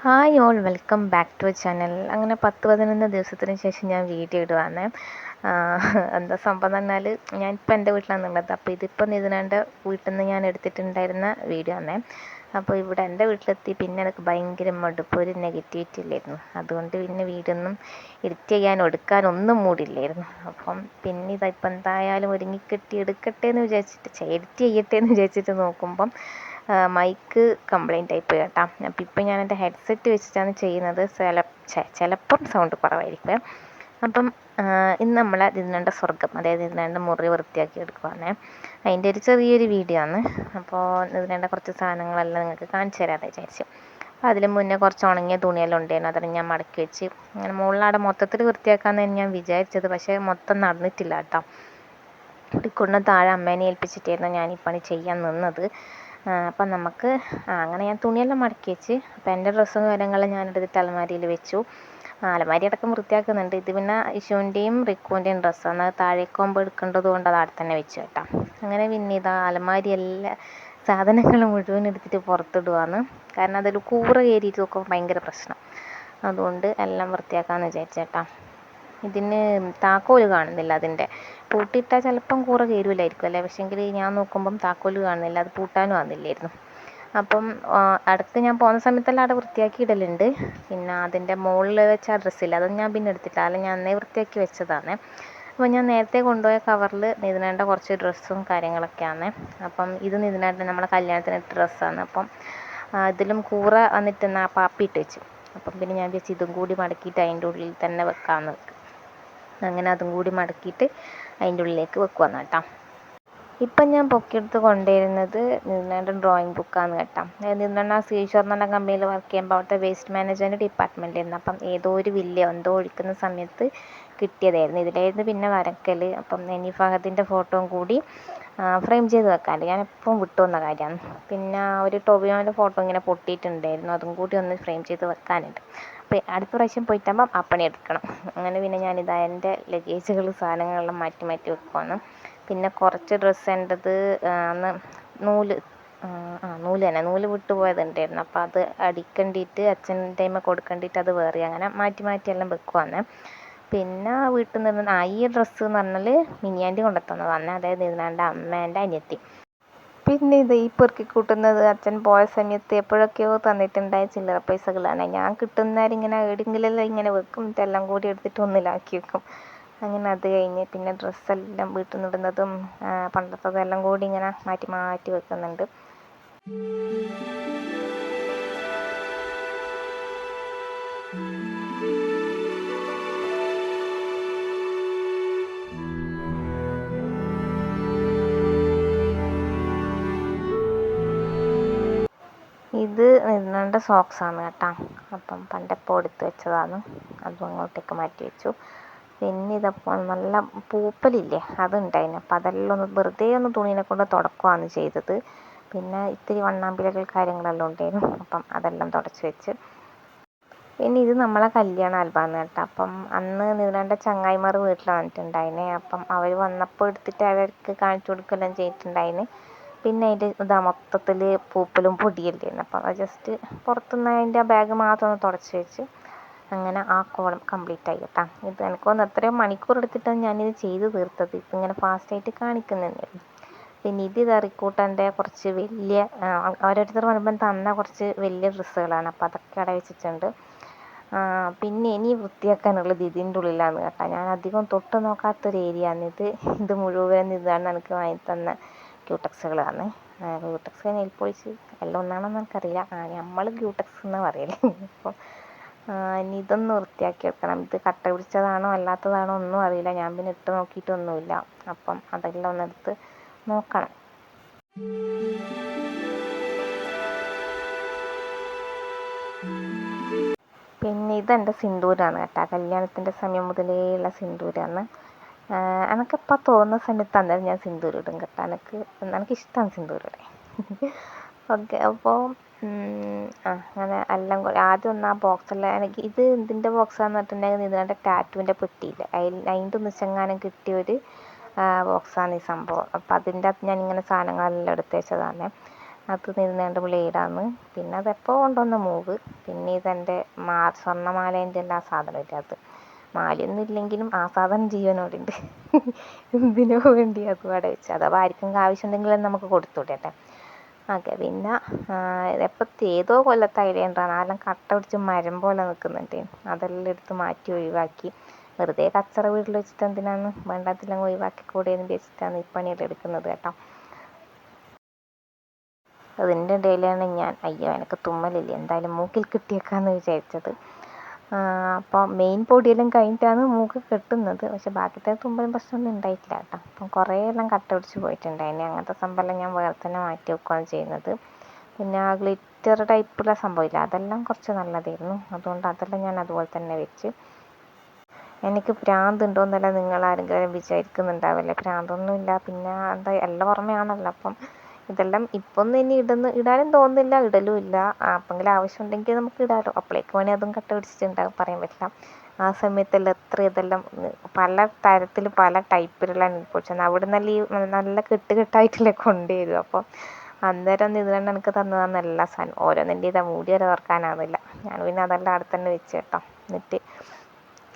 Hi all welcome back to channel. അങ്ങനെ 10-11 ദിവസത്തിന് ശേഷം ഞാൻ വീഡിയോ ഇടുവാണ്. എന്താ സംഭവം എന്ന് പറഞ്ഞാൽ ഞാനിപ്പോൾ എൻ്റെ വീട്ടിലാണുള്ളത്. അപ്പോൾ ഇതിപ്പോൾ നിതിനാൻ്റെ വീട്ടിൽ നിന്ന് ഞാൻ എടുത്തിട്ടുണ്ടായിരുന്ന വീഡിയോ ആണ്. അപ്പോൾ ഇവിടെ എൻ്റെ വീട്ടിലെത്തി പിന്നെ എനിക്ക് ഭയങ്കര മടുപ്പ്, ഒരു നെഗറ്റിവിറ്റി ഇല്ലായിരുന്നു. അതുകൊണ്ട് പിന്നെ വീഡിയോ ഒന്നും എഡിറ്റ് ചെയ്യാനോ എടുക്കാനൊന്നും മൂടില്ലായിരുന്നു. അപ്പം പിന്നെ ഇതിപ്പോൾ എന്തായാലും ഒരുങ്ങിക്കെട്ടി എടുക്കട്ടെ എന്ന് വിചാരിച്ചിട്ട് എഡിറ്റ് ചെയ്യട്ടെ എന്ന് വിചാരിച്ചിട്ട് നോക്കുമ്പം മൈക്ക് കംപ്ലൈൻ്റ് ആയിപ്പോയി കേട്ടോ. അപ്പം ഇപ്പം ഞാൻ എൻ്റെ ഹെഡ്സെറ്റ് വെച്ചിട്ടാണ് ചെയ്യുന്നത്. ചിലപ്പം സൗണ്ട് കുറവായിരിക്കും. അപ്പം ഇന്ന് നമ്മൾ ഇതിനാണ്ട സ്വർഗം, അതായത് ഇതിനാണ്ട മുറി വൃത്തിയാക്കി എടുക്കുവാണ്. അതിൻ്റെ ഒരു ചെറിയൊരു വീഡിയോ ആണ്. അപ്പോൾ ഇതിനാണ്ട കുറച്ച് സാധനങ്ങളെല്ലാം നിങ്ങൾക്ക് കാണിച്ചു തരാമെന്ന് വിചാരിച്ചു. അപ്പോൾ അതിന് മുന്നേ കുറച്ച് ഉണങ്ങിയ തുണിയെല്ലാം ഉണ്ടായിരുന്നു, അതെല്ലാം ഞാൻ മടക്കി വെച്ച് അങ്ങനെ മുകളിലാടെ മൊത്തത്തിൽ വൃത്തിയാക്കാമെന്നാണ് ഞാൻ വിചാരിച്ചത്. പക്ഷേ മൊത്തം നടന്നിട്ടില്ല കേട്ടോ. ഇക്കുള്ള താഴെ അമ്മേനെ ഏൽപ്പിച്ചിട്ടായിരുന്നു ഞാൻ ഈ പണി ചെയ്യാൻ നിന്നത്. അപ്പം നമുക്ക് അങ്ങനെ ഞാൻ തുണിയെല്ലാം മടക്കി വെച്ച്. അപ്പം എൻ്റെ ഡ്രസ്സും കാര്യങ്ങളും ഞാനെടുത്തിട്ട് അലമാരിയിൽ വെച്ചു. അലമാരി അടക്കം വൃത്തിയാക്കുന്നുണ്ട്. ഇത് പിന്നെ ഇഷുവിൻ്റെയും റിക്കുവിൻ്റെയും ഡ്രസ്സാണ്. അത് താഴേക്കാകുമ്പോൾ എടുക്കേണ്ടത് കൊണ്ട് അത് അവിടെ തന്നെ വെച്ചു കേട്ടോ. അങ്ങനെ പിന്നെ ഇതാ അലമാരി എല്ലാ സാധനങ്ങൾ മുഴുവൻ എടുത്തിട്ട് പുറത്തിടുവാണ്. കാരണം അതിൽ കൂറ കയറിയിട്ട് നോക്കുമ്പോൾ ഭയങ്കര പ്രശ്നം. അതുകൊണ്ട് എല്ലാം വൃത്തിയാക്കാമെന്ന് വിചാരിച്ചേട്ടാ. ഇതിന് താക്കോല് കാണുന്നില്ല. അതിൻ്റെ പൂട്ടിയിട്ടാൽ ചിലപ്പം കൂറ കയറില്ലായിരിക്കും അല്ലേ. പക്ഷേങ്കിൽ ഞാൻ നോക്കുമ്പം താക്കോല് കാണുന്നില്ല. അത് പൂട്ടാനും ആകുന്നില്ലായിരുന്നു. അപ്പം അടുത്ത് ഞാൻ പോകുന്ന സമയത്തെല്ലാം അവിടെ വൃത്തിയാക്കി ഇടലുണ്ട്. പിന്നെ അതിൻ്റെ മുകളിൽ വെച്ച ആ ഡ്രസ്സില്ല, അതൊന്നും ഞാൻ പിന്നെ എടുത്തില്ല. അല്ല ഞാൻ അന്നേ വൃത്തിയാക്കി വെച്ചതാണ്. അപ്പോൾ ഞാൻ നേരത്തെ കൊണ്ടുപോയ കവറിൽ നിതിനേണ്ട കുറച്ച് ഡ്രസ്സും കാര്യങ്ങളൊക്കെയാണ്. അപ്പം ഇത് നിതിനേണ്ട നമ്മളെ കല്യാണത്തിന് ഇട്ട ഡ്രസ്സാണ്. അപ്പം ഇതിലും കൂറ വന്നിട്ട് എന്നാൽ പാപ്പിയിട്ട് വെച്ചു. അപ്പം പിന്നെ ഞാൻ വിചാരിച്ചു ഇതും കൂടി മടക്കിയിട്ട് അതിൻ്റെ ഉള്ളിൽ തന്നെ വെക്കാമെന്ന്. അങ്ങനെ അതും കൂടി മടക്കിയിട്ട് അതിൻ്റെ ഉള്ളിലേക്ക് വെക്കുവാന്ന് കേട്ടോ. ഇപ്പം ഞാൻ പൊക്കിയെടുത്ത് കൊണ്ടുവരുന്നത് നിതിനാൻ്റെ ഡ്രോയിങ് ബുക്കാണ് കേട്ടോ. നിതിനാ സീഷോർ എന്ന് പറഞ്ഞ കമ്പനിയിൽ വർക്ക് ചെയ്യുമ്പോൾ അവിടുത്തെ വേസ്റ്റ് മാനേജ്മെൻറ്റ് ഡിപ്പാർട്ട്മെൻറ്റായിരുന്നു. അപ്പം ഏതോ ഒരു വില്ലയോ എന്തോ ഒഴിക്കുന്ന സമയത്ത് കിട്ടിയതായിരുന്നു. ഇതിലായിരുന്നു പിന്നെ വരക്കൽ. അപ്പം നനി ഫഹദിൻ്റെ ഫോട്ടോയും കൂടി ഫ്രെയിം ചെയ്ത് വെക്കാണ്ട് ഞാൻ എപ്പം വിട്ടുവന്ന കാര്യമാണ്. പിന്നെ ഒരു ടൊവിനോൻ്റെ ഫോട്ടോ ഇങ്ങനെ പൊട്ടിയിട്ടുണ്ടായിരുന്നു, അതും കൂടി ഒന്ന് ഫ്രെയിം ചെയ്ത് വെക്കാനുണ്ട്. അപ്പോൾ അടുത്ത പ്രാവശ്യം പോയിട്ടാകുമ്പം ആ പണി എടുക്കണം. അങ്ങനെ പിന്നെ ഞാനിതാ എൻ്റെ ലഗേജുകൾ സാധനങ്ങളെല്ലാം മാറ്റി മാറ്റി വെക്കുവാണ്. പിന്നെ കുറച്ച് ഡ്രസ്സ് എൻ്റെത് അന്ന് നൂല് വിട്ടുപോയതുണ്ടായിരുന്നു. അപ്പോൾ അത് അടിക്കേണ്ടിയിട്ട് അച്ഛൻ്റെ കയ്യിൽ കൊടുക്കേണ്ടിയിട്ട് അത് വേറെ അങ്ങനെ മാറ്റി മാറ്റി എല്ലാം വെക്കുവാണ്. പിന്നെ വീട്ടിൽ നിന്ന് ഈ ഡ്രസ്സ് എന്ന് പറഞ്ഞാൽ മിനിയാൻ്റെ കൊണ്ടുത്തന്നതാണ്, അതായത് ഇതിനാണ്ട് അമ്മേൻ്റെ അനിയത്തി. പിന്നെ ഇത് ഈ പെറുക്കി കൂട്ടുന്നത് അച്ഛൻ പോയ സമയത്ത് എപ്പോഴൊക്കെയോ തന്നിട്ടുണ്ടായ ചില്ലറ പൈസകളാണ്. ഞാൻ കിട്ടുന്നേരം ഇങ്ങനെ എവിടെയെങ്കിലെല്ലാം ഇങ്ങനെ വെക്കും, ഇതെല്ലാം കൂടി എടുത്തിട്ട് ഒന്നിലാക്കി വെക്കും. അങ്ങനെ അത് കഴിഞ്ഞ് പിന്നെ ഡ്രസ്സെല്ലാം വീട്ടിൽ നിന്ന് ഇടുന്നതും പണ്ടത്തതെല്ലാം കൂടി ഇങ്ങനെ മാറ്റി മാറ്റി വെക്കുന്നുണ്ട്. ഇത് നിതിനാൻ്റെ സോക്സാണ് കേട്ടോ. അപ്പം പണ്ടെപ്പോൾ എടുത്ത് വെച്ചതാണ്, അതും അങ്ങോട്ടേക്ക് മാറ്റി വെച്ചു. പിന്നെ ഇതപ്പോൾ നല്ല പൂപ്പലില്ലേ അതുണ്ടായിന്. അപ്പം അതെല്ലാം ഒന്ന് വെറുതെ ഒന്ന് തുണീനെ കൊണ്ട് തുടക്കുകയാണ് ചെയ്തത്. പിന്നെ ഇത്തിരി വണ്ണാമ്പിലകൾ കാര്യങ്ങളെല്ലാം ഉണ്ടായിരുന്നു, അപ്പം അതെല്ലാം തുടച്ച് വെച്ച്. പിന്നെ ഇത് നമ്മളെ കല്യാണ ആൽബമാണ് കേട്ടോ. അപ്പം അന്ന് നിതിനാൻ്റെ ചങ്ങായിമാർ വീട്ടിൽ വന്നിട്ടുണ്ടായിന്. അപ്പം അവർ വന്നപ്പോൾ എടുത്തിട്ട് അവർക്ക് കാണിച്ചു കൊടുക്കുകയെല്ലാം ചെയ്തിട്ടുണ്ടായിന്. പിന്നെ അതിൻ്റെ ഇതാ മൊത്തത്തിൽ പൂപ്പലും പൊടിയല്ലായിരുന്നു. അപ്പം അത് ജസ്റ്റ് പുറത്തുനിന്ന് അതിൻ്റെ ആ ബാഗ് മാത്രം ഒന്ന് തുടച്ച് വെച്ച് അങ്ങനെ ആ കോളം കംപ്ലീറ്റ് ആയി കേട്ടോ. ഇത് എനിക്ക് തോന്നുന്നു എത്രയോ മണിക്കൂർ എടുത്തിട്ടാണ് ഞാനിത് ചെയ്ത് തീർത്തത്. ഇപ്പം ഇങ്ങനെ ഫാസ്റ്റായിട്ട് കാണിക്കുന്നുണ്ടായിരുന്നു. പിന്നെ ഇത് റിക്കൂട്ടൻ്റെ കുറച്ച് വലിയ ഓരോരുത്തർ വരുമ്പം തന്ന കുറച്ച് വലിയ ഡ്രസ്സുകളാണ്. അപ്പോൾ അതൊക്കെ അവിടെ വെച്ചിട്ടുണ്ട്. പിന്നെ ഇനി വൃത്തിയാക്കാനുള്ളത് ഇതിൻ്റെ ഉള്ളിലാണ് കേട്ടോ. ഞാൻ അധികം തൊട്ട് നോക്കാത്തൊരു ഏരിയ ആണ് ഇത്. ഇത് മുഴുവൻ ഇതാണ് എനിക്ക് വാങ്ങി തന്ന ക്യൂടെക്സുകളാണ്. ക്യൂടെക്സ് നെയിൽ പോളിഷ് എല്ലാം ഒന്നാണെന്ന് എനിക്കറിയില്ല. നമ്മൾ ക്യൂടെക്സ് എന്നാണ് പറയല്. അപ്പോൾ ഇനി ഇതൊന്ന് വൃത്തിയാക്കി എടുക്കണം. ഇത് കട്ട പിടിച്ചതാണോ അല്ലാത്തതാണോ ഒന്നും അറിയില്ല. ഞാൻ പിന്നെ ഇട്ട് നോക്കിയിട്ടൊന്നുമില്ല. അപ്പം അതെല്ലാം ഒന്നെടുത്ത് നോക്കണം. പിന്നെ ഇതെൻ്റെ സിന്ദൂരാണ് കേട്ടോ. കല്യാണത്തിൻ്റെ സമയം മുതലേ ഉള്ള സിന്ദൂരാണ്. എനിക്കിപ്പോൾ തോന്നുന്ന സമയത്ത് അന്നേരം ഞാൻ സിന്ദൂരം ഇടും കേട്ടോ. എനിക്കിഷ്ടമാണ് സിന്ദൂരം ഇടാൻ. ഓക്കെ, അപ്പോൾ അങ്ങനെ എല്ലാം കൂടി ആദ്യം ഒന്ന് ആ ബോക്സെല്ലാം എനിക്ക് ഇത് എന്തിൻ്റെ ബോക്സാന്ന് പറഞ്ഞിട്ടുണ്ടെങ്കിൽ ഇതിൻ്റെ ടാറ്റുവിൻ്റെ പെട്ടിയില്ല, അതിൻ്റെ ഒന്ന് ചെങ്ങാനും കിട്ടിയൊരു ബോക്സാണ് ഈ സംഭവം. അപ്പോൾ അതിൻ്റെ അകത്ത് ഞാനിങ്ങനെ സാധനങ്ങളെല്ലാം എടുത്ത് വെച്ചതാണ്. അത് നിന്നാണ്ട് ബ്ലേഡാണ്. പിന്നെ അതെപ്പോൾ കൊണ്ടുവന്ന മൂവ്. പിന്നെ ഇതെൻ്റെ സ്വർണ്ണമാലേൻ്റെ എല്ലാ സാധനമില്ല, അത് മാലയൊന്നും ഇല്ലെങ്കിലും ആ സാധനം ജീവനോടുണ്ട്. എന്തിനോ വേണ്ടി അതും അവിടെ വെച്ച്, അഥവാ ആർക്കെങ്കിലും ആവശ്യമുണ്ടെങ്കിൽ നമുക്ക് കൊടുത്തുവിടട്ടെ. ഓക്കെ, പിന്നെ എപ്പോഴത്തെ ഏതോ കൊല്ലത്തായില്ലേണ്ടാണ് അതെല്ലാം കട്ട പിടിച്ച് മരം പോലെ നിൽക്കുന്നുണ്ട്. അതെല്ലാം എടുത്ത് മാറ്റി ഒഴിവാക്കി. വെറുതെ കച്ചറ വീട്ടിൽ വെച്ചിട്ട് എന്തിനാണ്, വേണ്ടാത്തെല്ലാം ഒഴിവാക്കി കൂടെ എന്ന് വെച്ചിട്ടാണ് ഈ പണിയെല്ലാം എടുക്കുന്നത് കേട്ടോ. അതിൻ്റെ ഇടയിലാണ് ഞാൻ അയ്യോ എനിക്ക് തുമ്മലില്ല, എന്തായാലും മൂക്കിൽ കിട്ടിയേക്കാന്ന് വിചാരിച്ചത്. അപ്പോൾ മെയിൻ പൊടിയെല്ലാം കഴിഞ്ഞിട്ടാണ് മൂക്ക് കെട്ടുന്നത്. പക്ഷെ ബാക്കിത്തെ തുമ്പലും പ്രശ്നമൊന്നും ഉണ്ടായിട്ടില്ല കേട്ടോ. അപ്പം കുറേ എല്ലാം കട്ട പിടിച്ച് പോയിട്ടുണ്ടായിന്. അങ്ങനത്തെ സംഭവമെല്ലാം ഞാൻ വേറെ തന്നെ മാറ്റി വെക്കുകയാണ് ചെയ്യുന്നത്. പിന്നെ ആ ഗ്ലിറ്റർ ടൈപ്പുള്ള സംഭവമില്ല, അതെല്ലാം കുറച്ച് നല്ലതായിരുന്നു. അതുകൊണ്ട് അതെല്ലാം ഞാൻ അതുപോലെ തന്നെ വെച്ച്. എനിക്ക് ഭ്രാന്തുണ്ടോയെന്നല്ല നിങ്ങൾ ആരെങ്കിലും വിചാരിക്കുന്നുണ്ടാവില്ലേ. ഭ്രാന്തൊന്നുമില്ല, പിന്നെ എന്താ എല്ലാം ഓർമ്മയാണല്ലോ. അപ്പം ഇതെല്ലാം ഇപ്പം ഒന്നും ഇനി ഇടാനും തോന്നുന്നില്ല, ഇടലും ഇല്ല. അപ്പെങ്കിലും ആവശ്യമുണ്ടെങ്കിൽ നമുക്ക് ഇടാമല്ലോ. അപ്പോഴേക്ക് വേണി അതും കട്ട പിടിച്ചിട്ടുണ്ടാകും, പറയാൻ പറ്റില്ല. ആ സമയത്തെല്ലാം എത്ര ഇതെല്ലാം പല തരത്തിൽ പല ടൈപ്പിലുള്ള നെയിൽപോളിഷ് അവിടെ നിന്നെല്ലാം നല്ല കെട്ടായിട്ടല്ലേ കൊണ്ടുവരും. അപ്പോൾ അന്നേരം ഇതിലാണ് എനിക്ക് തന്നതാണ് എല്ലാ സാധനം. ഓരോന്നിൻ്റെ ഇതാ മൂടി വരെ തുറക്കാനാവില്ല. ഞാൻ പിന്നെ അതെല്ലാം അവിടെ തന്നെ വെച്ച് കേട്ടോ. എന്നിട്ട്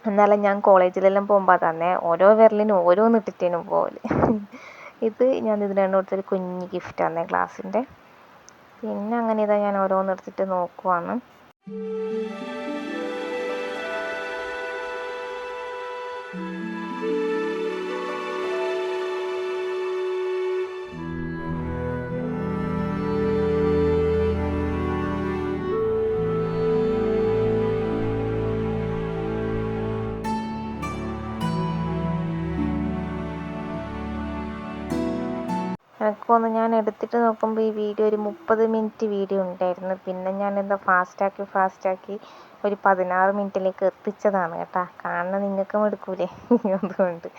എന്നാലും ഞാൻ കോളേജിലെല്ലാം പോകുമ്പോൾ തന്നെ ഓരോ വിരലിനും ഓരോന്ന് ഇട്ടിട്ടേനും പോകല്. ഇത് ഞാൻ ഇതിനാണ് കൊടുത്തൊരു കുഞ്ഞ് ഗിഫ്റ്റാണ് ഗ്ലാസിൻ്റെ. പിന്നെ അങ്ങനെ ഇതാ ഞാൻ ഓരോന്ന് എടുത്തിട്ട് നോക്കുവാണ്. എനിക്ക് തോന്നുന്നു ഞാൻ എടുത്തിട്ട് നോക്കുമ്പോൾ ഈ വീഡിയോ ഒരു 30 മിനിറ്റ് വീഡിയോ ഉണ്ടായിരുന്നു. പിന്നെ ഞാൻ എന്താ ഫാസ്റ്റാക്കി ഒരു 16 മിനിറ്റിലേക്ക് എത്തിച്ചതാണ് കേട്ടോ. കാണുന്ന നിങ്ങൾക്കും എടുക്കൂലേ, അതുകൊണ്ട്.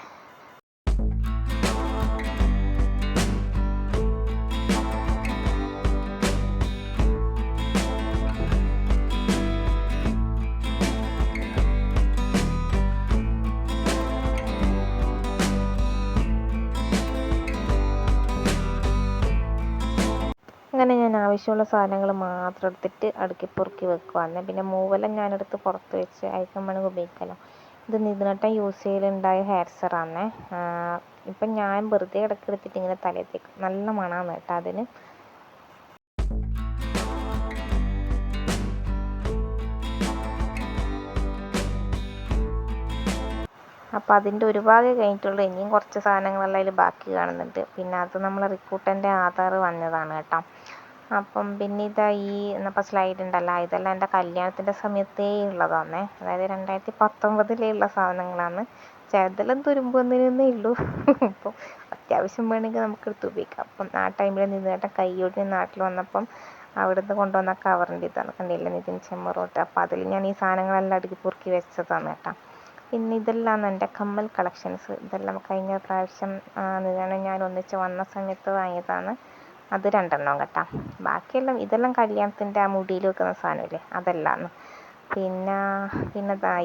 അങ്ങനെ ഞാൻ ആവശ്യമുള്ള സാധനങ്ങൾ മാത്രം എടുത്തിട്ട് അടുക്കി പൊറുക്കി വെക്കുവാണ്. പിന്നെ മൂവെല്ലാം ഞാനെടുത്ത് പുറത്ത് വെച്ച് അയക്കാൻ വേണമെങ്കിൽ ഉപയോഗിക്കാമല്ലോ. ഇത് ഇതിനട്ടം യൂസ് ചെയ്യലുണ്ടായ ഹെയർ സെറാണ്. ഇപ്പം ഞാൻ വെറുതെ ഇടയ്ക്കെടുത്തിട്ട് ഇങ്ങനെ തലയത്തേക്ക് നല്ല മണമാണ് കേട്ടോ അതിന്. അപ്പോൾ അതിൻ്റെ ഒരു ഭാഗം കഴിഞ്ഞിട്ടുള്ളൂ, ഇനിയും കുറച്ച് സാധനങ്ങളെല്ലാം അതിൽ ബാക്കി കാണുന്നുണ്ട്. പിന്നെ അത് നമ്മളെ റിക്കൂട്ടൻ്റെ ആധാർ വന്നതാണ് കേട്ടോ. അപ്പം പിന്നെ ഇതാ ഈ എന്നപ്പോൾ സ്ലൈഡ് ഉണ്ടല്ലോ, ഇതെല്ലാം എൻ്റെ കല്യാണത്തിൻ്റെ സമയത്തേ ഉള്ളതാണ്. അതായത് 2019 ഉള്ള സാധനങ്ങളാണ്. ചിലതെല്ലാം തുരുമ്പൊന്നിനേ ഉള്ളൂ. അപ്പോൾ അത്യാവശ്യം വേണമെങ്കിൽ നമുക്ക് എടുത്ത് ഉപയോഗിക്കാം. അപ്പം ആ ടൈമിൽ നിന്നേട്ടൻ കൈയോടെ നാട്ടിൽ വന്നപ്പം അവിടുന്ന് കൊണ്ടുവന്ന കവറിൻ്റെ ഇതാണ് കണ്ടില്ല, നിതിൻ ചെമ്മറോട്ട്. അപ്പോൾ അതിൽ ഞാൻ ഈ സാധനങ്ങളെല്ലാം അടുക്കി പൊറുക്കി വെച്ചതാണ് കേട്ടോ. പിന്നെ ഇതെല്ലാം എൻ്റെ കമ്മൽ കളക്ഷൻസ്. ഇതെല്ലാം കഴിഞ്ഞ പ്രാവശ്യം ഞാൻ ഒന്നിച്ച് വന്ന സമയത്ത് വാങ്ങിയതാണ്. അത് 2 കേട്ടോ. ബാക്കിയെല്ലാം ഇതെല്ലാം കല്യാണത്തിൻ്റെ ആ മുടിയിൽ വെക്കുന്ന സാധനമില്ലേ, അതെല്ലാം. പിന്നെ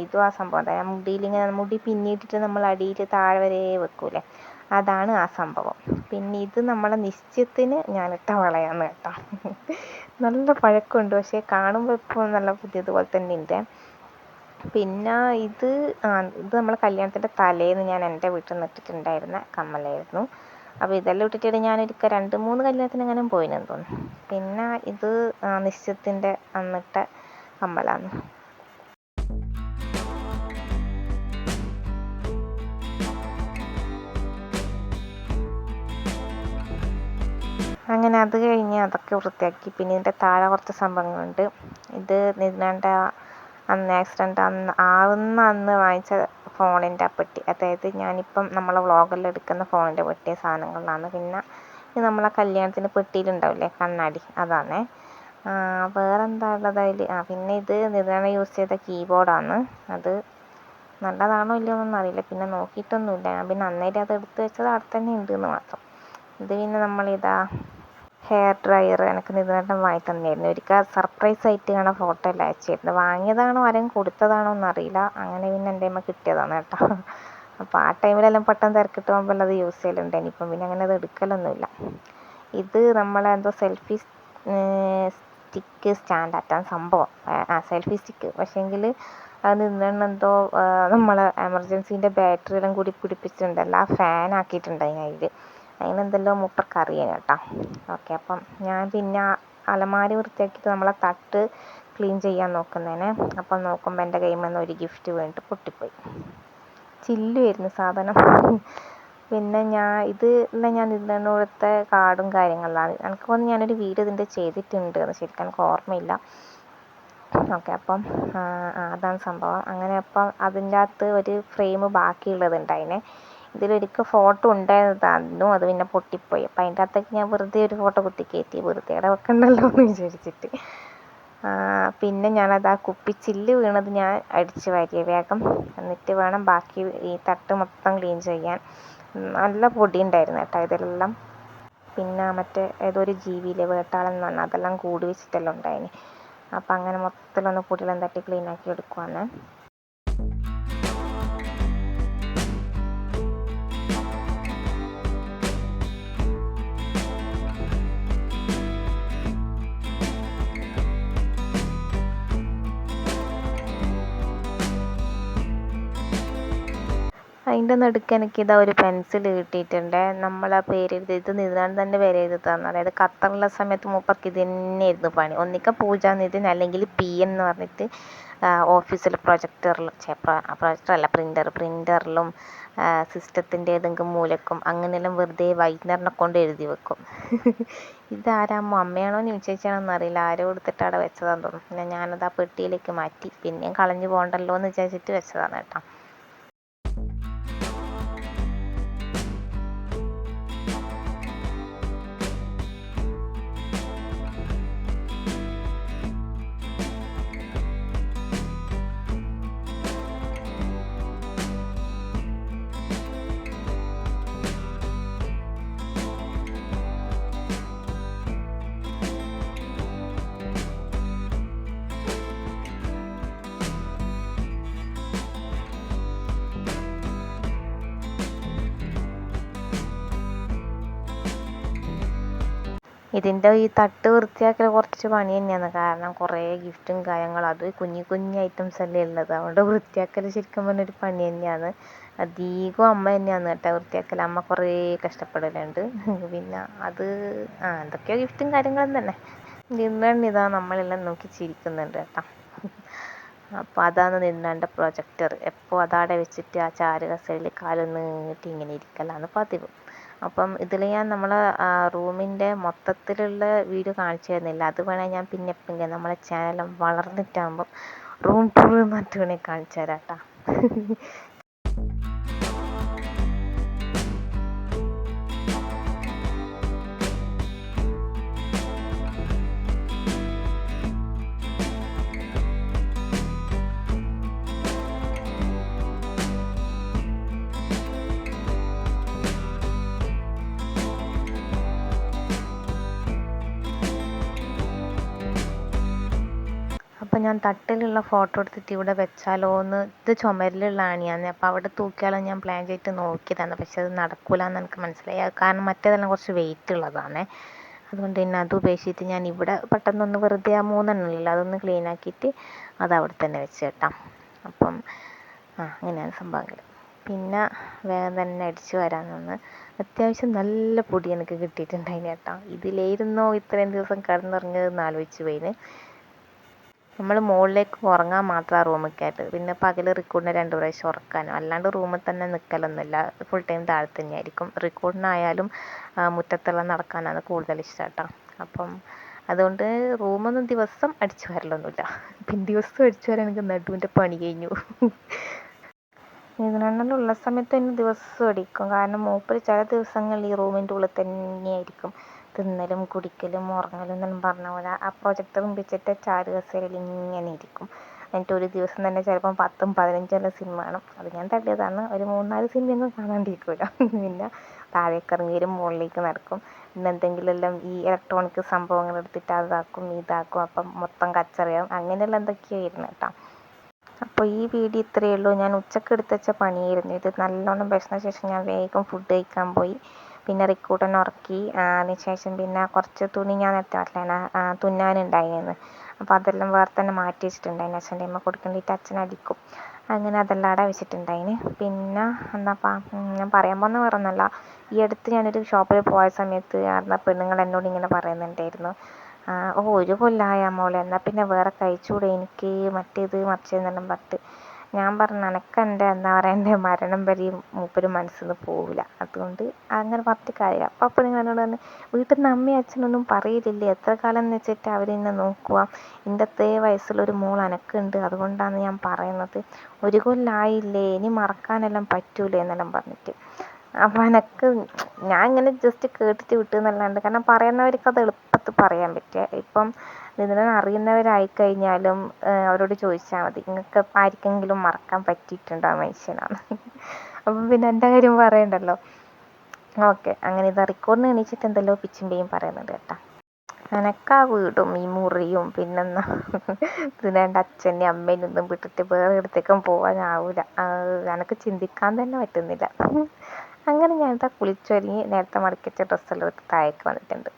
ഇതും ആ സംഭവം, അതായത് മുടിയിലിങ്ങനെ മുടി പിന്നിയിട്ടിട്ട് നമ്മൾ അടിയിൽ താഴെ വരെ വെക്കൂലേ, അതാണ് ആ സംഭവം. പിന്നെ ഇത് നമ്മളെ നിശ്ചയത്തിന് ഞാനിട്ട വളയാണ് കേട്ടോ. നല്ല പഴക്കമുണ്ട്, പക്ഷേ കാണുമ്പോൾ ഇപ്പോൾ നല്ല പുതിയതുപോലെ തന്നെ ഉണ്ട്. പിന്നെ ഇത് നമ്മളെ കല്യാണത്തിൻ്റെ തലേന്ന് ഞാൻ എൻ്റെ വീട്ടിൽ നിന്ന് ഇട്ടിട്ടുണ്ടായിരുന്ന കമ്മലായിരുന്നു. അപ്പോൾ ഇതെല്ലാം ഇട്ടിട്ട് ഞാനൊരു 2-3 കല്യാണത്തിന് അങ്ങനെ പോയിനെന്ന് തോന്നുന്നു. പിന്നെ ഇത് നിശ്ചയത്തിൻ്റെ അന്നിട്ട കമ്മലാണ്. അങ്ങനെ അത് കഴിഞ്ഞ് അതൊക്കെ വൃത്തിയാക്കി. പിന്നെ ഇതിൻ്റെ താഴെ കുറച്ച് സംഭവങ്ങളുണ്ട്. ഇത് നിന്നാണ്ട് അന്ന് ആക്സിഡൻ്റ് ആവുന്ന അന്ന് വാങ്ങിച്ച ഫോണിൻ്റെ പെട്ടി, അതായത് ഞാനിപ്പം നമ്മളെ വ്ളോഗെല്ലാം എടുക്കുന്ന ഫോണിൻ്റെ പെട്ടിയ സാധനങ്ങളാണ്. പിന്നെ ഇത് നമ്മളെ കല്യാണത്തിന് പെട്ടിയിലുണ്ടാവില്ലേ കണ്ണാടി, അതാണ്. വേറെന്താ ഉള്ളത് അതിൽ? പിന്നെ ഇത് നിതാണ് യൂസ് ചെയ്ത കീബോർഡാണ്. അത് നല്ലതാണോ ഇല്ലയോ എന്നൊന്നും അറിയില്ല, പിന്നെ നോക്കിയിട്ടൊന്നുമില്ല ഞാൻ. പിന്നെ അന്നേരം അത് എടുത്ത് വെച്ചത് അവിടെ തന്നെ ഉണ്ടെന്ന് മാത്രം. ഇത് പിന്നെ നമ്മളിതാ ഹെയർ ഡ്രയർ എനിക്ക് നിതേട്ടൻ വാങ്ങി തന്നെയായിരുന്നു. ഒരിക്കൽ സർപ്രൈസ് ആയിട്ട് കാണാൻ ഫോട്ടോ എല്ലാം അയച്ചിരുന്നു. വാങ്ങിയതാണോ ആരെങ്കിലും കൊടുത്തതാണോ എന്നറിയില്ല. അങ്ങനെ പിന്നെ എൻ്റെ അമ്മ കിട്ടിയതാണ് കേട്ടോ. അപ്പോൾ ആ ടൈമിലെല്ലാം പെട്ടെന്ന് തിരക്കിട്ട് പോകുമ്പോൾ അത് യൂസ് ചെയ്യലുണ്ട്. ഇനിയിപ്പം പിന്നെ അങ്ങനെ അത് എടുക്കലൊന്നുമില്ല. ഇത് നമ്മളെന്തോ സെൽഫി സ്റ്റിക്ക് സ്റ്റാൻഡാറ്റാൻ സംഭവം, സെൽഫി സ്റ്റിക്ക്. പക്ഷേങ്കിൽ അത് നിന്നെന്തോ നമ്മളെ എമർജൻസീൻ്റെ ബാറ്ററി എല്ലാം കൂടി പിടിപ്പിച്ചിട്ടുണ്ടല്ലോ, ആ ഫാൻ ആക്കിയിട്ടുണ്ടായി അതിൽ. അതിനെന്തെല്ലോ മൂപ്പർക്ക് അറിയാം കേട്ടോ. ഓക്കെ, അപ്പം ഞാൻ പിന്നെ അലമാരി വൃത്തിയാക്കിയിട്ട് നമ്മളെ തട്ട് ക്ലീൻ ചെയ്യാൻ നോക്കുന്നതിന് അപ്പം നോക്കുമ്പോൾ എൻ്റെ കയ്യിൽ നിന്ന് ഒരു ഗിഫ്റ്റ് വീണിട്ട് പൊട്ടിപ്പോയി. ചില്ലുമായിരുന്നു സാധനം. പിന്നെ ഞാൻ ഇതിനോടത്തെ കാർഡും കാര്യങ്ങളിലാണ്. എനിക്ക് തോന്നുന്നു ഞാനൊരു വീഡിയോ ഇതിൻ്റെ ചെയ്തിട്ടുണ്ട് എന്ന്, ശരിക്കും എനിക്ക് ഓർമ്മയില്ല. ഓക്കെ, അപ്പം അതാണ് സംഭവം. അങ്ങനെ അപ്പം അതിൻ്റെ അകത്ത് ഒരു ഫ്രെയിം ബാക്കിയുള്ളതുണ്ടായിനെ. ഇതിലൊരിക്കൽ ഫോട്ടോ ഉണ്ടായിരുന്നു, അത് പിന്നെ പൊട്ടിപ്പോയി. അപ്പം അതിൻ്റെ അകത്തേക്ക് ഞാൻ വെറുതെ ഒരു ഫോട്ടോ കുത്തി കയറ്റി, വെറുതെ അവിടെ വെക്കണ്ടല്ലോ എന്ന് വിചാരിച്ചിട്ട്. പിന്നെ ഞാനത് ആ കുപ്പിച്ചില്ല് വീണത് ഞാൻ അടിച്ച് വാരിയ വേഗം, എന്നിട്ട് വേണം ബാക്കി ഈ തട്ട് മൊത്തം ക്ലീൻ ചെയ്യാൻ. നല്ല പൊടി ഉണ്ടായിരുന്നു കേട്ടോ ഇതെല്ലാം. പിന്നെ മറ്റേ ഏതോ ഒരു ജീവിയിലെ വേട്ടാളൻ എന്ന് പറഞ്ഞാൽ അതെല്ലാം കൂടി വെച്ചിട്ടെല്ലാം ഉണ്ടായിന്. അപ്പം അങ്ങനെ മൊത്തത്തിലൊന്ന് പൊടിയെല്ലാം തട്ടി ക്ലീൻ ആക്കി എടുക്കുവാണ്. അതിൻ്റെ നടുക്ക് എനിക്ക് ഇതാ ഒരു പെൻസിൽ കിട്ടിയിട്ടുണ്ട്. നമ്മളെ പേരെഴുതി, ഇത് നിധാൻ തന്നെ പേരെഴുതി തന്നു. അതായത് ഖത്തറിലുള്ള സമയത്ത് മൂപ്പർക്ക് ഇത് തന്നെയായിരുന്നു പണി. ഒന്നിക്കൽ പൂജ നിധിൻ, അല്ലെങ്കിൽ PN എന്ന് പറഞ്ഞിട്ട് ഓഫീസിൽ പ്രൊജക്ടറല്ല പ്രിൻ്ററിലും സിസ്റ്റത്തിൻ്റെ ഏതെങ്കിലും മൂലക്കും അങ്ങനെയെല്ലാം വെറുതെ വൈകുന്നേരം കൊണ്ട് എഴുതി വെക്കും. ഇതാരാമ്മോ, അമ്മയാണോ നിമിച്ചേച്ചാണോ എന്നറിയില്ല, ആരോ എടുത്തിട്ട് അവിടെ വെച്ചതാന്ന് തോന്നുന്നു. പിന്നെ ഞാനത് ആ പെട്ടിയിലേക്ക് മാറ്റി, പിന്നെയും കളഞ്ഞു പോകണ്ടല്ലോ എന്ന് വിചാരിച്ചിട്ട് വെച്ചതാണ് കേട്ടോ. ഇതിൻ്റെ ഈ തട്ട് വൃത്തിയാക്കൽ കുറച്ച് പണി തന്നെയാണ്. കാരണം കുറേ ഗിഫ്റ്റും കാര്യങ്ങളും, അത് കുഞ്ഞു ഐറ്റംസ് അല്ലേ ഉള്ളത്. അതുകൊണ്ട് വൃത്തിയാക്കൽ ശരിക്കും പറഞ്ഞൊരു പണി തന്നെയാണ്. അധികം അമ്മ തന്നെയാണ് കേട്ടോ വൃത്തിയാക്കൽ. അമ്മ കുറേ കഷ്ടപ്പെടലുണ്ട്. പിന്നെ അത് എന്തൊക്കെയോ ഗിഫ്റ്റും കാര്യങ്ങളും തന്നെ. ഇതാ നമ്മളെല്ലാം നോക്കി ചിരിക്കുന്നുണ്ട് കേട്ടോ. അപ്പോൾ അതാണ് നിന്നാൻ്റെ പ്രൊജക്ടർ. എപ്പോൾ അതവിടെ വെച്ചിട്ട് ആ ചാരു കസേരയിൽ കാലും നീട്ടി ഇങ്ങനെ ഇരിക്കലാണ് പതിവ്. അപ്പം ഇതിൽ ഞാൻ നമ്മളെ റൂമിൻ്റെ മൊത്തത്തിലുള്ള വീഡിയോ കാണിച്ചു തരുന്നില്ല. അത് വേണേൽ ഞാൻ പിന്നെ എപ്പോഴെങ്കിലും നമ്മളെ ചാനൽ വളർന്നിട്ടാകുമ്പം റൂം ടൂർ എന്നിട്ട് വേണേൽ കാണിച്ചു തരാം കേട്ടോ. അപ്പം ഞാൻ തട്ടിലുള്ള ഫോട്ടോ എടുത്തിട്ട് ഇവിടെ വെച്ചാലോ എന്ന്, ഇത് ചുമരിലുള്ള ആണിയാണ്. അപ്പോൾ അവിടെ തൂക്കിയാലോ ഞാൻ പ്ലാൻ ചെയ്തിട്ട് നോക്കിയതാണ്. പക്ഷെ അത് നടക്കില്ല എന്ന് എനിക്ക് മനസ്സിലായി. കാരണം മറ്റേതെല്ലാം കുറച്ച് വെയിറ്റ് ഉള്ളതാണ്. അതുകൊണ്ട് തന്നെ അത് ഉപേക്ഷിച്ചിട്ട് ഞാൻ ഇവിടെ പെട്ടെന്നൊന്ന് വെറുതെ ആ 3 എണ്ണമില്ല അതൊന്ന് ക്ലീൻ ആക്കിയിട്ട് അത് അവിടെ തന്നെ വെച്ച് കേട്ടോ. അപ്പം അങ്ങനെയാണ് സംഭവങ്ങൾ. പിന്നെ വേഗം തന്നെ അടിച്ചു വരാൻ നിന്ന്. അത്യാവശ്യം നല്ല പൊടി എനിക്ക് കിട്ടിയിട്ടുണ്ടായിന് കേട്ടോ. ഇതിലായിരുന്നോ ഇത്രയും ദിവസം കിടന്നുറങ്ങിയതെന്ന് ആലോചിച്ച് പോയിന്. നമ്മൾ മുകളിലേക്ക് ഉറങ്ങാൻ മാത്രം ആ റൂമിൽ കയറ്റത്. പിന്നെ പകൽ റിക്കോർഡിനെ 2 പ്രാവശ്യം ഉറക്കാനും, അല്ലാണ്ട് റൂമിൽ തന്നെ നിൽക്കലൊന്നുമില്ല. ഫുൾ ടൈം താഴെ തന്നെയായിരിക്കും. റിക്കോർഡിനായാലും മുറ്റത്തെല്ലാം നടക്കാനാണ് കൂടുതൽ ഇഷ്ടം കേട്ടോ. അപ്പം അതുകൊണ്ട് റൂമൊന്നും ദിവസം അടിച്ചു വരലൊന്നുമില്ല. പിന്നെ ദിവസം അടിച്ചു വരാൻ എനിക്ക് നടുവിൻ്റെ പണി കഴിഞ്ഞു. ഇതിനുള്ള സമയത്ത് തന്നെ ദിവസം അടിക്കും. കാരണം മൂപ്പര് ചില ദിവസങ്ങളിൽ ഈ റൂമിൻ്റെ ഉള്ളിൽ തന്നെയായിരിക്കും തിന്നലും കുടിക്കലും ഉറങ്ങലും എന്നെല്ലാം പറഞ്ഞ പോലെ ആ പ്രൊജക്ടറും വെച്ചിട്ട് ചാരു കസേരയിൽ ഇങ്ങനെ ഇരിക്കും. എന്നിട്ട് ഒരു ദിവസം തന്നെ ചിലപ്പം 10ഉം 15ഉം സിനിമ കാണും. അത് ഞാൻ തള്ളിയതാണ്. ഒരു 3-4 സിനിമയൊന്നും കാണാണ്ടിരിക്കില്ല. പിന്നെ താഴേക്ക് ഇറങ്ങി വരും, മുകളിലേക്ക് നടക്കും. പിന്നെ എന്തെങ്കിലും എല്ലാം ഈ ഇലക്ട്രോണിക് സംഭവങ്ങൾ എടുത്തിട്ട് അതാക്കും ഇതാക്കും. അപ്പം മൊത്തം കച്ചറയാവും. അങ്ങനെയെല്ലാം എന്തൊക്കെയായിരുന്നു കേട്ടോ. അപ്പോൾ ഈ വീഡിയോ ഇത്രയേ ഉള്ളൂ. ഞാൻ ഉച്ചക്ക് എടുത്ത് വെച്ച പണിയായിരുന്നു ഇത്. നല്ലോണം വിശന്ന ശേഷം ഞാൻ വേഗം ഫുഡ് കഴിക്കാൻ പോയി. പിന്നെ റിക്കൂട്ടനെ ഉറക്കി. അതിനുശേഷം പിന്നെ കുറച്ച് തുണി ഞാൻ നേരത്തെ പറഞ്ഞില്ലേ തുന്നാനുണ്ടായിരുന്നു. അപ്പോൾ അതെല്ലാം വേറെ തന്നെ മാറ്റി വെച്ചിട്ടുണ്ടായിന്. അച്ഛൻ്റെ അമ്മ കൊടുക്കേണ്ടിയിട്ട് അച്ഛൻ അടിക്കും. അങ്ങനെ അതെല്ലാം അവിടെ വെച്ചിട്ടുണ്ടായിന്. പിന്നെ എന്താപ്പാ ഞാൻ പറയാൻ പോകുന്ന വേറെ ഒന്നുമല്ല. ഈ അടുത്ത് ഞാനൊരു ഷോപ്പിൽ പോയ സമയത്ത് അവിടുന്ന് പെണ്ണുങ്ങൾ എന്നോട് ഇങ്ങനെ പറയുന്നുണ്ടായിരുന്നു, ഒരു കൊല്ലമായ മോളെ, എന്നാൽ പിന്നെ വേറെ കഴിച്ചുകൂടെ എനിക്ക്, മറ്റേത് മറിച്ചതെന്നെല്ലാം പറഞ്ഞിട്ട്. ഞാൻ പറഞ്ഞു എനക്ക് എന്താ പറയുക, എൻ്റെ മരണം വരെയും മൂപ്പര് മനസ്സിൽ നിന്ന് പോവില്ല, അതുകൊണ്ട് അങ്ങനെ പറഞ്ഞിട്ട് കാര്യമില്ല. അപ്പോൾ നിങ്ങൾ എന്നോട് പറഞ്ഞു, വീട്ടിൽ നിന്ന് അമ്മയും അച്ഛനൊന്നും പറയില്ലേ, എത്ര കാലം എന്ന് വെച്ചിട്ട് അവരെന്നെ നോക്കുക, എൻ്റെ അത്രേ വയസ്സുള്ളൊരു മോൾ എനക്കുണ്ട്, അതുകൊണ്ടാണ് ഞാൻ പറയുന്നത്, ഒരു കൊല്ലമായില്ലേ, ഇനി മറക്കാനെല്ലാം പറ്റൂലേ എന്നെല്ലാം പറഞ്ഞിട്ട്. അപ്പോൾ എനിക്ക് ഞാൻ ഇങ്ങനെ ജസ്റ്റ് കേട്ടിട്ട് വിട്ടു എന്നല്ലാണ്ട്, കാരണം പറയുന്നവർക്ക് അത് എളുപ്പത്തിൽ പറയാൻ പറ്റുക. ഇപ്പം ഇതിനെ അറിയുന്നവരായിക്കഴിഞ്ഞാലും അവരോട് ചോദിച്ചാൽ മതി, നിങ്ങൾക്ക് ആർക്കെങ്കിലും മറക്കാൻ പറ്റിയിട്ടുണ്ടോ ആ മനുഷ്യനാണ്. അപ്പം പിന്നെ എൻ്റെ കാര്യം പറയണ്ടല്ലോ. ഓക്കെ, അങ്ങനെ ഇത് റെക്കോർഡിന് എണീച്ചിട്ട് എന്തെല്ലോ പിച്ചും പേയും പറയുന്നുണ്ട് കേട്ടോ. എനക്കാ വീടും ഈ മുറിയും പിന്നെന്നാ ഇതിനെൻ്റെ അച്ഛനെയും അമ്മേനും ഒന്നും വിട്ടിട്ട് വേറെ ഇടത്തേക്കും പോകാനാവില്ല. എനക്ക് ചിന്തിക്കാൻ തന്നെ പറ്റുന്നില്ല. അങ്ങനെ ഞാനിതാ കുളിച്ചൊരുങ്ങി നേരത്തെ മടക്കി വെച്ച ഡ്രസ്സെല്ലാം എടുത്ത് താഴേക്ക് വന്നിട്ടുണ്ട്.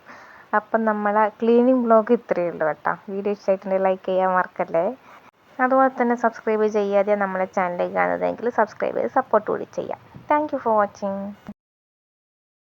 അപ്പം നമ്മളെ ക്ലീനിങ് വ്ളോഗ് ഇത്രയേ ഉള്ളൂ കേട്ടോ. വീഡിയോ ഇഷ്ടമായിട്ടുണ്ടെങ്കിൽ ലൈക്ക് ചെയ്യാൻ മറക്കല്ലേ. അതുപോലെ തന്നെ സബ്സ്ക്രൈബ് ചെയ്യാതെ നമ്മളെ ചാനലിലേക്ക് കാണുന്നതെങ്കിൽ സബ്സ്ക്രൈബ് ചെയ്ത് സപ്പോർട്ട് കൂടി ചെയ്യാം. Thank you for watching.